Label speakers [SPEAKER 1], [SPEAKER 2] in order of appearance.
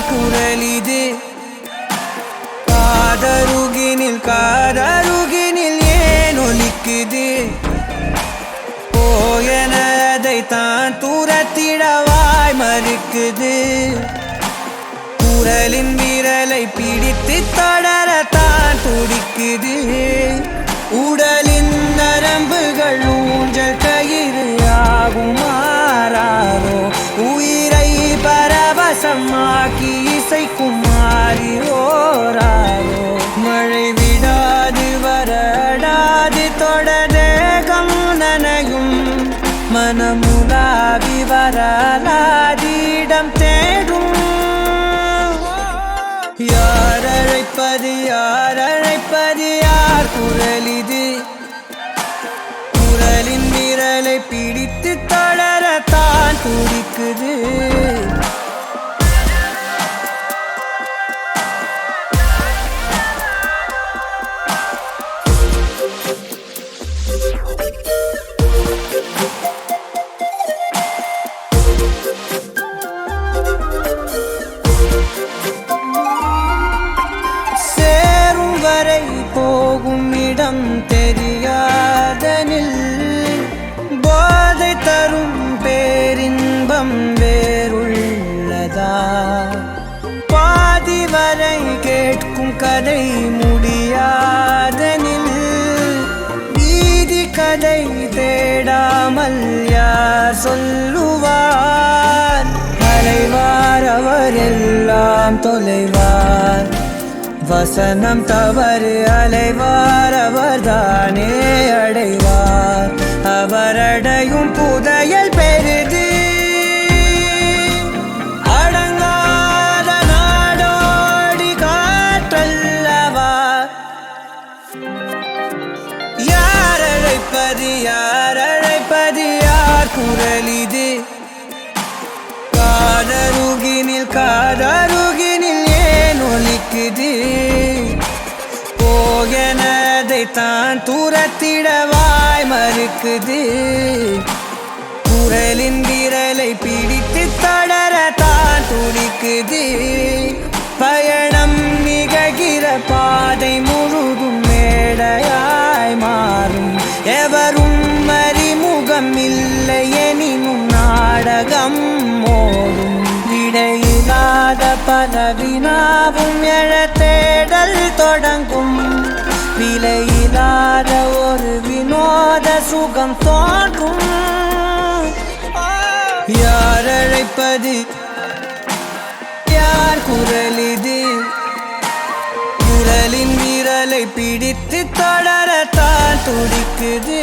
[SPEAKER 1] யார் குரல் இது? காதருகினில் ஏன் ஒலிக்குது? போயனதை தான் தூரத்திடவாய் மறுக்குது. குரலின் விரலை பிடித்து தொடரத்தான் துடிக்குது. உடலின் நரம்புகள் ஊஞ்சல் கயிறு ஆகும் மாறாரோ. உயிரை பரவசமாக்கி இசைக்கும் மாறி ஓராரோ. மழை விடாது வரடாது தொடரேகம் நனையும். மனமுலாவி வரலாதிடம் தேடும். யார் அழைப்பது யார் குரல் இது? குரலின் விரலை பிடித்து தொடரத்தான் துடிக்குது. போகும் இடம் தெரியாதனில் போதை தரும் பேரின்பம் வேறுள்ளதா? பாதி வரை கேட்கும் கதை முடியாதனில் வீதி கதை தேடாமல் யார் சொல்லுவார்? அலைவார் அவர் எல்லாம் தொலைவார். வசனம் தவறு அலைவார் அவர்தானே அடைவார். அவரடையும் புதையல் பெரிது. அடங்காத நாடோடி காற்றல்லவா. யார் அழைப்பது யார் குரல் இது? காதருகினில் ஏன் ஒலிக்குது? போயனதை தான் தூரத்திடவாய் மறுக்குது. குரலின் விரலை பிடித்து தொடரத்தான் துடிக்குது. பயணம் நிகழ்கிற பாதை முழுதும் மேடையாய் மாறும். எவரும் அறிமுகம் இல்லை எனினும் நாடகம் ஓடும். விடையில்லாத பல வினாவும் எழ தேடல் தொடங்கும். விலையில்லாத ஒரு வினோத சுகம் தோன்றும். யார் அழைப்பது யார் குரல் இது? குரலின் விரலை பிடித்து தொடரத்தான் துடிக்குது.